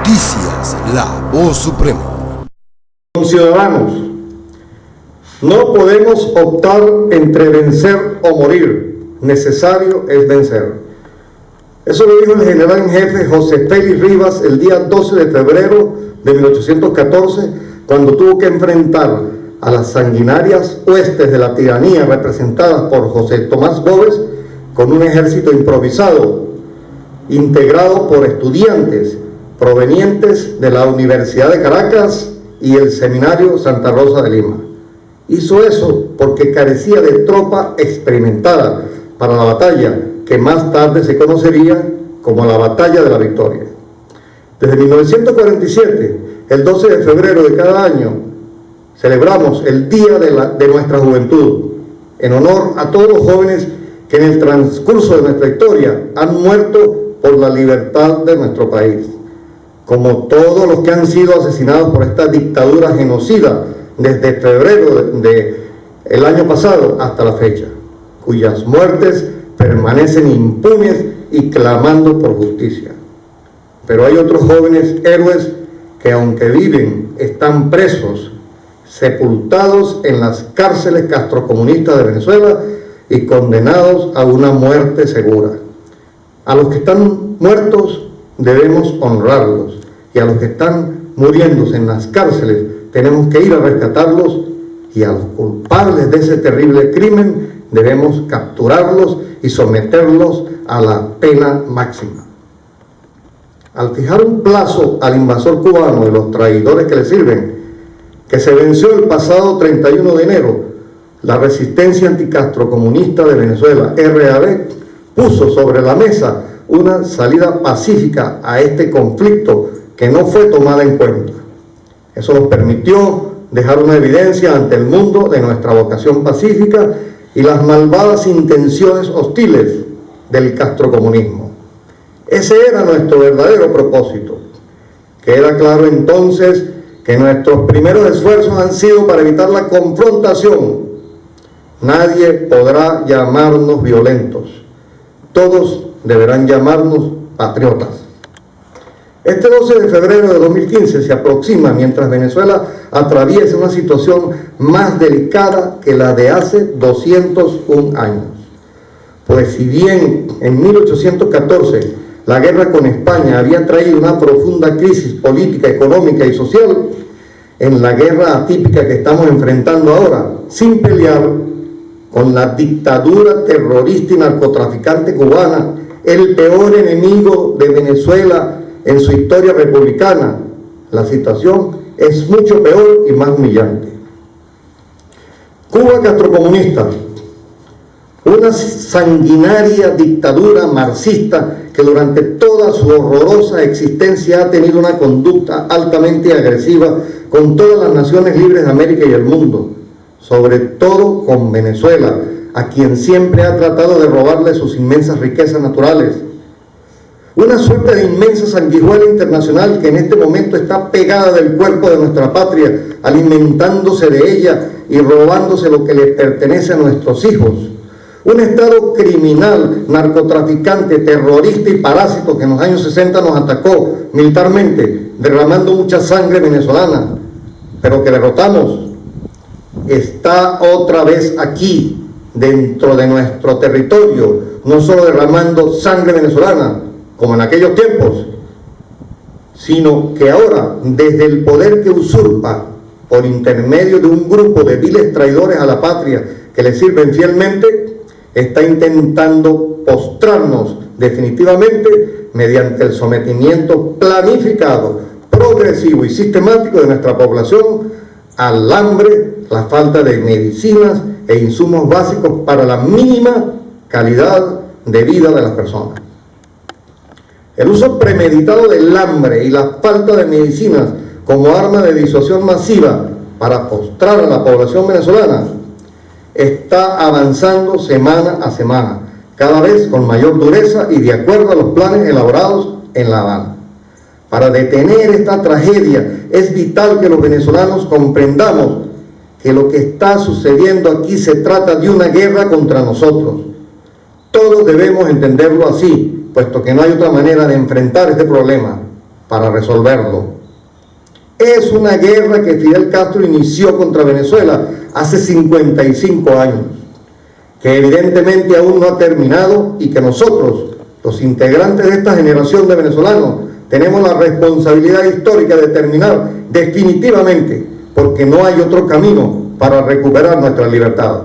Noticias, la voz suprema. Ciudadanos, no podemos optar entre vencer o morir. Necesario es vencer. Eso lo dijo el general en jefe José Félix Rivas el día 12 de febrero de 1814, cuando tuvo que enfrentar a las sanguinarias huestes de la tiranía representadas por José Tomás Boves con un ejército improvisado, integrado por estudiantes provenientes de la Universidad de Caracas y el Seminario Santa Rosa de Lima. Hizo eso porque carecía de tropa experimentada para la batalla que más tarde se conocería como la Batalla de la Victoria. Desde 1947, el 12 de febrero de cada año, celebramos el Día de nuestra Juventud, en honor a todos los jóvenes que en el transcurso de nuestra historia han muerto por la libertad de nuestro país, como todos los que han sido asesinados por esta dictadura genocida desde febrero del año pasado hasta la fecha, cuyas muertes permanecen impunes y clamando por justicia. Pero hay otros jóvenes héroes que, aunque viven, están presos, sepultados en las cárceles castrocomunistas de Venezuela y condenados a una muerte segura. A los que están muertos debemos honrarlos, y a los que están muriéndose en las cárceles tenemos que ir a rescatarlos, y a los culpables de ese terrible crimen debemos capturarlos y someterlos a la pena máxima. Al fijar un plazo al invasor cubano y los traidores que le sirven, que se venció el pasado 31 de enero, la Resistencia Anticastrocomunista de Venezuela, RAV, puso sobre la mesa una salida pacífica a este conflicto que no fue tomada en cuenta. Eso nos permitió dejar una evidencia ante el mundo de nuestra vocación pacífica y las malvadas intenciones hostiles del castrocomunismo. Ese era nuestro verdadero propósito. Queda claro entonces que nuestros primeros esfuerzos han sido para evitar la confrontación. Nadie podrá llamarnos violentos. Todos deberán llamarnos patriotas. Este 12 de febrero de 2015 se aproxima mientras Venezuela atraviesa una situación más delicada que la de hace 201 años. Pues si bien en 1814 la guerra con España había traído una profunda crisis política, económica y social, en la guerra atípica que estamos enfrentando ahora, sin pelear con la dictadura terrorista y narcotraficante cubana, el peor enemigo de Venezuela en su historia republicana, la situación es mucho peor y más humillante. Cuba castrocomunista, una sanguinaria dictadura marxista que durante toda su horrorosa existencia ha tenido una conducta altamente agresiva con todas las naciones libres de América y el mundo, sobre todo con Venezuela, a quien siempre ha tratado de robarle sus inmensas riquezas naturales. Una suerte de inmensa sanguijuela internacional que en este momento está pegada del cuerpo de nuestra patria, alimentándose de ella y robándose lo que le pertenece a nuestros hijos. Un Estado criminal, narcotraficante, terrorista y parásito que en los años 60 nos atacó militarmente, derramando mucha sangre venezolana, pero que derrotamos, está otra vez aquí, dentro de nuestro territorio, no solo derramando sangre venezolana, como en aquellos tiempos, sino que ahora, desde el poder que usurpa por intermedio de un grupo de viles traidores a la patria que le sirven fielmente, está intentando postrarnos definitivamente mediante el sometimiento planificado, progresivo y sistemático de nuestra población al hambre, la falta de medicinas e insumos básicos para la mínima calidad de vida de las personas. El uso premeditado del hambre y la falta de medicinas como arma de disuasión masiva para postrar a la población venezolana está avanzando semana a semana, cada vez con mayor dureza y de acuerdo a los planes elaborados en La Habana. Para detener esta tragedia es vital que los venezolanos comprendamos que lo que está sucediendo aquí se trata de una guerra contra nosotros. Todos debemos entenderlo así, puesto que no hay otra manera de enfrentar este problema. para resolverlo. Es una guerra que Fidel Castro inició contra Venezuela hace 55 años, que evidentemente aún no ha terminado y que nosotros, los integrantes de esta generación de venezolanos, tenemos la responsabilidad histórica de terminar definitivamente, porque no hay otro camino para recuperar nuestra libertad.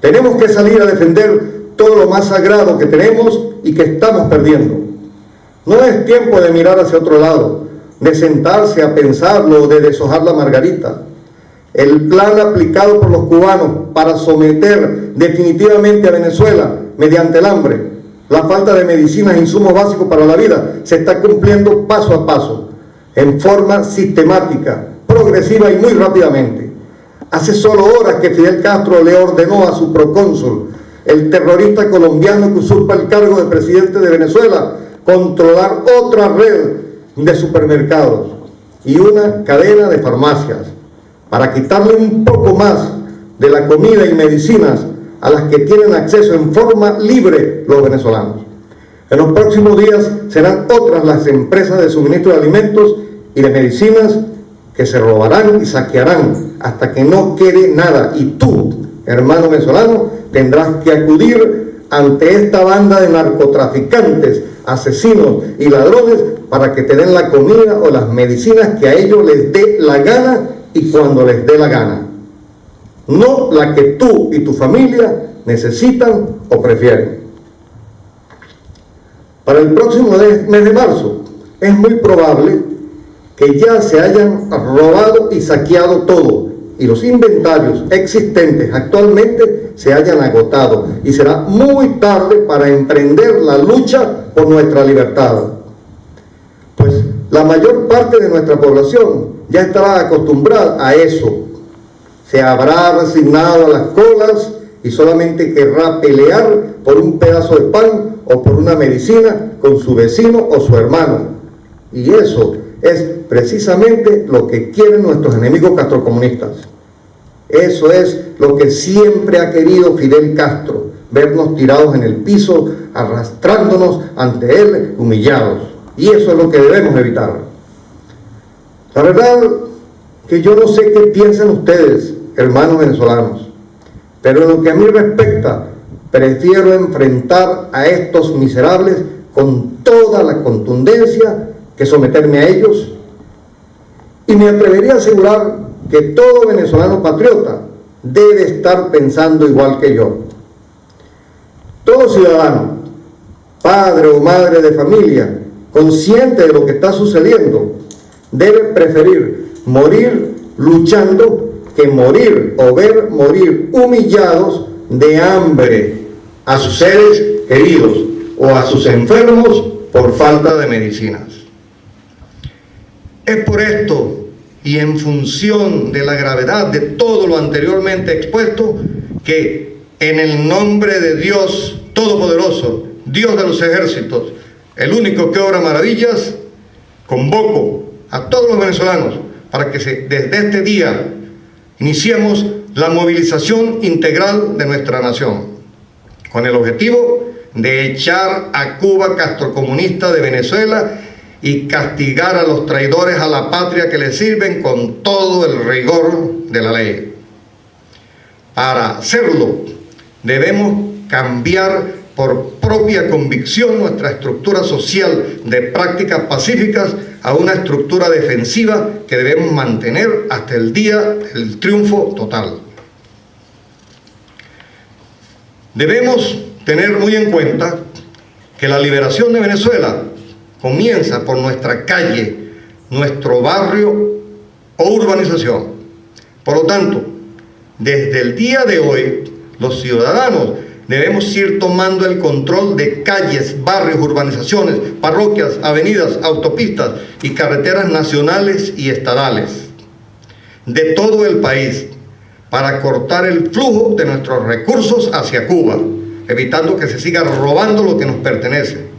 Tenemos que salir a defender todo lo más sagrado que tenemos y que estamos perdiendo. No es tiempo de mirar hacia otro lado, de sentarse a pensarlo o de deshojar la margarita. El plan aplicado por los cubanos para someter definitivamente a Venezuela mediante el hambre, la falta de medicinas e insumos básicos para la vida, se está cumpliendo paso a paso, en forma sistemática, progresiva y muy rápidamente. Hace solo horas que Fidel Castro le ordenó a su procónsul, el terrorista colombiano que usurpa el cargo de presidente de Venezuela, controlar otra red de supermercados y una cadena de farmacias, para quitarle un poco más de la comida y medicinas a las que tienen acceso en forma libre los venezolanos. En los próximos días serán otras las empresas de suministro de alimentos y de medicinas que se robarán y saquearán hasta que no quede nada. Y tú, hermano venezolano, tendrás que acudir ante esta banda de narcotraficantes, asesinos y ladrones para que te den la comida o las medicinas que a ellos les dé la gana y cuando les dé la gana, no la que tú y tu familia necesitan o prefieren. Para el próximo mes de marzo es muy probable que ya se hayan robado y saqueado todo y los inventarios existentes actualmente se hayan agotado y será muy tarde para emprender la lucha por nuestra libertad, pues la mayor parte de nuestra población ya estará acostumbrada a eso, se habrá resignado a las colas y solamente querrá pelear por un pedazo de pan o por una medicina con su vecino o su hermano. Y eso es precisamente lo que quieren nuestros enemigos castrocomunistas. Eso es lo que siempre ha querido Fidel Castro, vernos tirados en el piso, arrastrándonos ante él, humillados. Y eso es lo que debemos evitar. La verdad que yo no sé qué piensan ustedes, hermanos venezolanos, pero en lo que a mí respecta, prefiero enfrentar a estos miserables con toda la contundencia que someterme a ellos, y me atrevería a asegurar que todo venezolano patriota debe estar pensando igual que yo. Todo ciudadano, padre o madre de familia, consciente de lo que está sucediendo, debe preferir morir luchando que morir o ver morir humillados de hambre a sus seres queridos o a sus enfermos por falta de medicinas. Es por esto y en función de la gravedad de todo lo anteriormente expuesto que en el nombre de Dios Todopoderoso, Dios de los ejércitos, el único que obra maravillas, convoco a todos los venezolanos para que desde este día iniciemos la movilización integral de nuestra nación, con el objetivo de echar a Cuba castrocomunista de Venezuela y castigar a los traidores a la patria que le sirven con todo el rigor de la ley. Para hacerlo, debemos cambiar por propia convicción nuestra estructura social de prácticas pacíficas a una estructura defensiva que debemos mantener hasta el día del triunfo total. Debemos tener muy en cuenta que la liberación de Venezuela comienza por nuestra calle, nuestro barrio o urbanización. Por lo tanto, desde el día de hoy, los ciudadanos debemos ir tomando el control de calles, barrios, urbanizaciones, parroquias, avenidas, autopistas y carreteras nacionales y estadales de todo el país para cortar el flujo de nuestros recursos hacia Cuba, evitando que se siga robando lo que nos pertenece.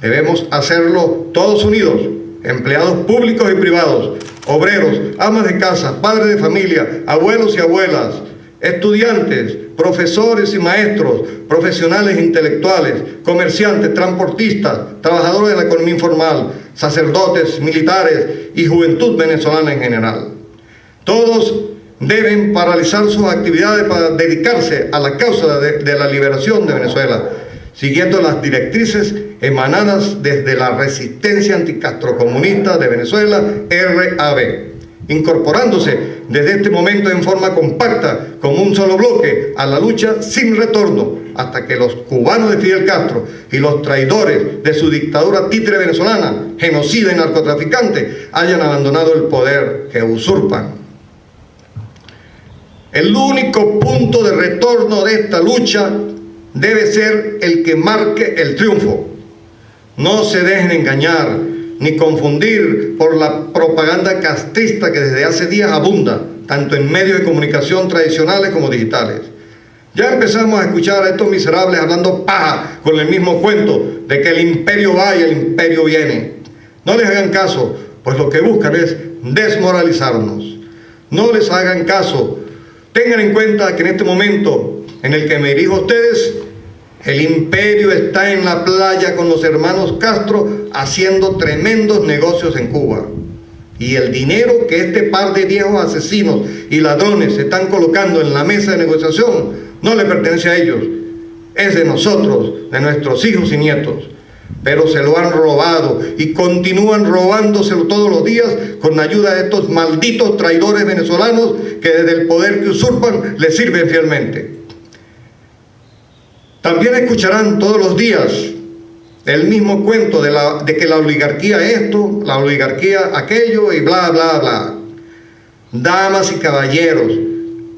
Debemos hacerlo todos unidos, empleados públicos y privados, obreros, amas de casa, padres de familia, abuelos y abuelas, estudiantes, profesores y maestros, profesionales e intelectuales, comerciantes, transportistas, trabajadores de la economía informal, sacerdotes, militares y juventud venezolana en general. Todos deben paralizar sus actividades para dedicarse a la causa de la liberación de Venezuela, siguiendo las directrices emanadas desde la Resistencia Anticastrocomunista de Venezuela, RAB, incorporándose desde este momento en forma compacta, como un solo bloque, a la lucha sin retorno, hasta que los cubanos de Fidel Castro y los traidores de su dictadura títere venezolana, genocida y narcotraficante, hayan abandonado el poder que usurpan. El único punto de retorno de esta lucha debe ser el que marque el triunfo. No se dejen engañar ni confundir por la propaganda castrista que desde hace días abunda, tanto en medios de comunicación tradicionales como digitales. Ya empezamos a escuchar a estos miserables hablando paja con el mismo cuento de que el imperio va y el imperio viene. No les hagan caso, pues lo que buscan es desmoralizarnos. No les hagan caso. Tengan en cuenta que en este momento en el que me dirijo a ustedes, el imperio está en la playa con los hermanos Castro haciendo tremendos negocios en Cuba. Y el dinero que este par de viejos asesinos y ladrones están colocando en la mesa de negociación no le pertenece a ellos. Es de nosotros, de nuestros hijos y nietos. Pero se lo han robado y continúan robándoselo todos los días con ayuda de estos malditos traidores venezolanos que desde el poder que usurpan les sirven fielmente. También escucharán todos los días el mismo cuento de que la oligarquía esto, la oligarquía aquello y bla, bla, bla. Damas y caballeros,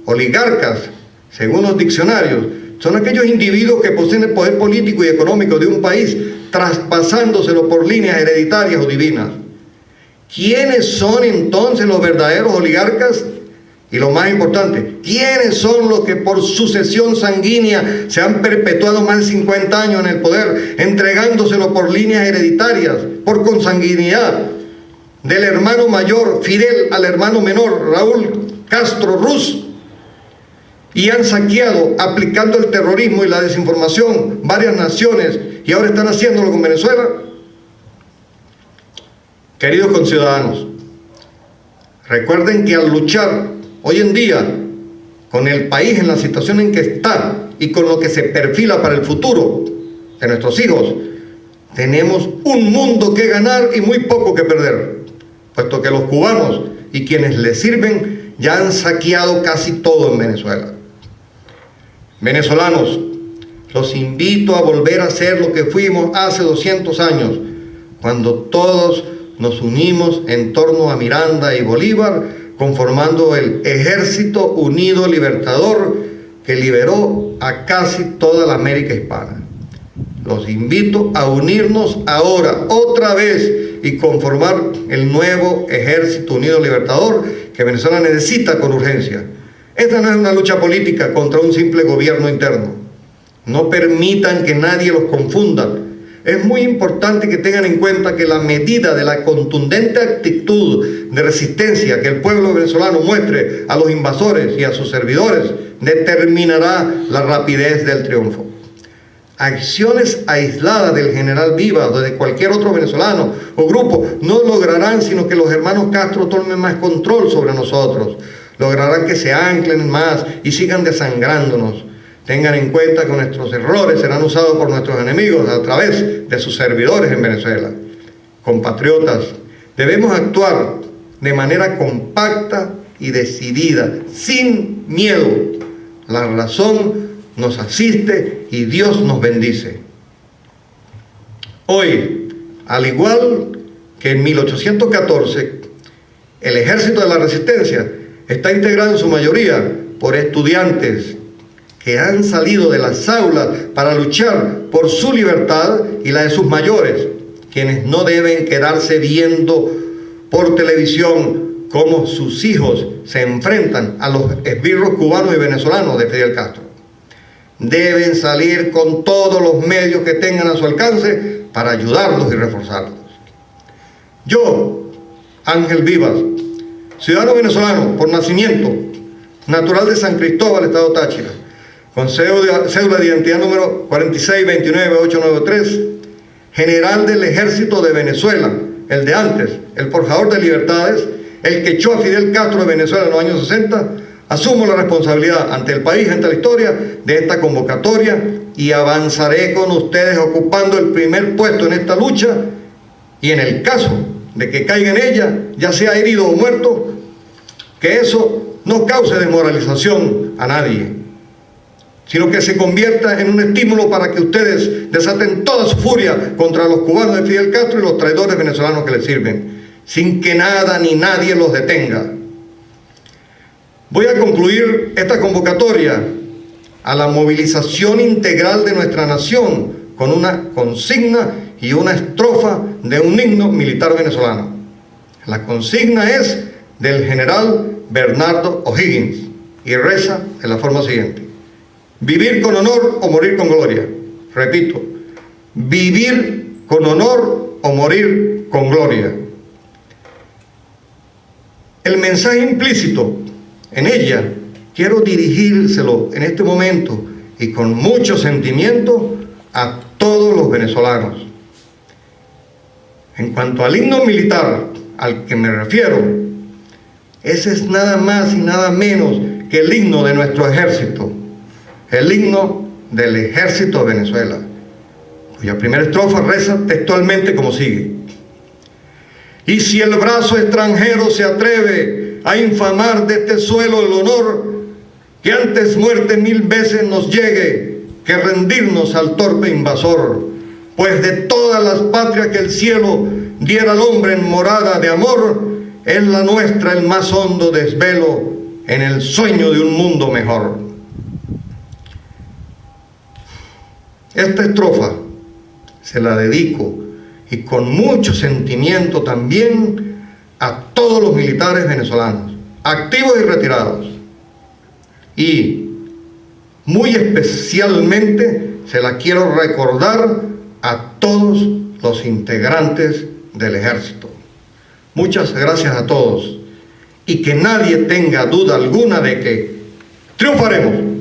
oligarcas, según los diccionarios, son aquellos individuos que poseen el poder político y económico de un país, traspasándoselo por líneas hereditarias o divinas. ¿Quiénes son entonces los verdaderos oligarcas? Y lo más importante, ¿quiénes son los que por sucesión sanguínea se han perpetuado más de 50 años en el poder, entregándoselo por líneas hereditarias, por consanguinidad, del hermano mayor Fidel al hermano menor Raúl Castro Ruz? Y han saqueado, aplicando el terrorismo y la desinformación, varias naciones, y ahora están haciéndolo con Venezuela. Queridos conciudadanos, recuerden que al luchar hoy en día con el país en la situación en que está y con lo que se perfila para el futuro de nuestros hijos, tenemos un mundo que ganar y muy poco que perder, puesto que los cubanos y quienes les sirven ya han saqueado casi todo en Venezuela. Venezolanos, los invito a volver a ser lo que fuimos hace 200 años, cuando todos nos unimos en torno a Miranda y Bolívar, conformando el Ejército Unido Libertador que liberó a casi toda la América hispana. Los invito a unirnos ahora, otra vez, y conformar el nuevo Ejército Unido Libertador que Venezuela necesita con urgencia. Esta no es una lucha política contra un simple gobierno interno. No permitan que nadie los confunda. Es muy importante que tengan en cuenta que la medida de la contundente actitud de resistencia que el pueblo venezolano muestre a los invasores y a sus servidores determinará la rapidez del triunfo. Acciones aisladas del general Vivas o de cualquier otro venezolano o grupo no lograrán sino que los hermanos Castro tomen más control sobre nosotros. Lograrán que se anclen más y sigan desangrándonos. Tengan en cuenta que nuestros errores serán usados por nuestros enemigos a través de sus servidores en Venezuela. Compatriotas, debemos actuar de manera compacta y decidida, sin miedo. La razón nos asiste y Dios nos bendice. Hoy, al igual que en 1814, el Ejército de la Resistencia está integrado en su mayoría por estudiantes que han salido de las aulas para luchar por su libertad y la de sus mayores, quienes no deben quedarse viendo por televisión cómo sus hijos se enfrentan a los esbirros cubanos y venezolanos de Fidel Castro. Deben salir con todos los medios que tengan a su alcance para ayudarlos y reforzarlos. Yo, Ángel Vivas, ciudadano venezolano por nacimiento, natural de San Cristóbal, Estado Táchira, con cédula de identidad número 4629893, general del Ejército de Venezuela, el de antes, el forjador de libertades, el que echó a Fidel Castro de Venezuela en los años 60, asumo la responsabilidad ante el país, ante la historia, de esta convocatoria y avanzaré con ustedes ocupando el primer puesto en esta lucha y en el caso de que caiga en ella, ya sea herido o muerto, que eso no cause desmoralización a nadie, sino que se convierta en un estímulo para que ustedes desaten toda su furia contra los cubanos de Fidel Castro y los traidores venezolanos que les sirven, sin que nada ni nadie los detenga. Voy a concluir esta convocatoria a la movilización integral de nuestra nación con una consigna y una estrofa de un himno militar venezolano. La consigna es del general Bernardo O'Higgins y reza de la forma siguiente: vivir con honor o morir con gloria. Repito, vivir con honor o morir con gloria. El mensaje implícito en ella quiero dirigírselo en este momento y con mucho sentimiento a todos los venezolanos. En cuanto al himno militar al que me refiero, ese es nada más y nada menos que el himno de nuestro ejército, el himno del Ejército de Venezuela, cuya primera estrofa reza textualmente como sigue: y si el brazo extranjero se atreve a infamar de este suelo el honor, que antes muerte 1000 veces nos llegue que rendirnos al torpe invasor, pues de todas las patrias que el cielo diera al hombre en morada de amor, es la nuestra el más hondo desvelo en el sueño de un mundo mejor. Esta estrofa se la dedico, y con mucho sentimiento también, a todos los militares venezolanos, activos y retirados, y muy especialmente se la quiero recordar a todos los integrantes del ejército. Muchas gracias a todos, y que nadie tenga duda alguna de que triunfaremos.